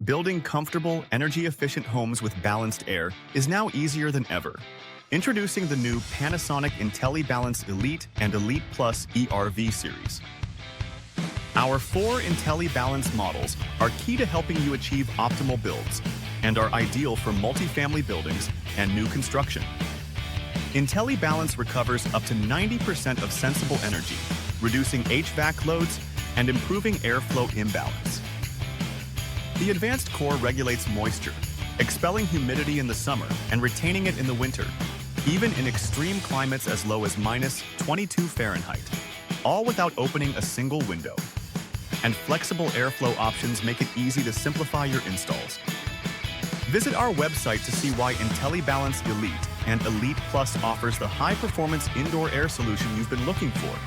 Building comfortable, energy-efficient homes with balanced air is now easier than ever. Introducing the new Panasonic Intelli-Balance Elite and Elite Plus ERV series. Our 4 Intelli-Balance models are key to helping you achieve optimal builds and are ideal for multifamily buildings and new construction. Intelli-Balance recovers up to 90% of sensible energy, reducing HVAC loads and improving airflow imbalance. The advanced core regulates moisture, expelling humidity in the summer and retaining it in the winter, even in extreme climates as low as -22 Fahrenheit, all without opening a single window. And flexible airflow options make it easy to simplify your installs. Visit our website to see why Intelli-Balance Elite and Elite Plus offers the high-performance indoor air solution you've been looking for.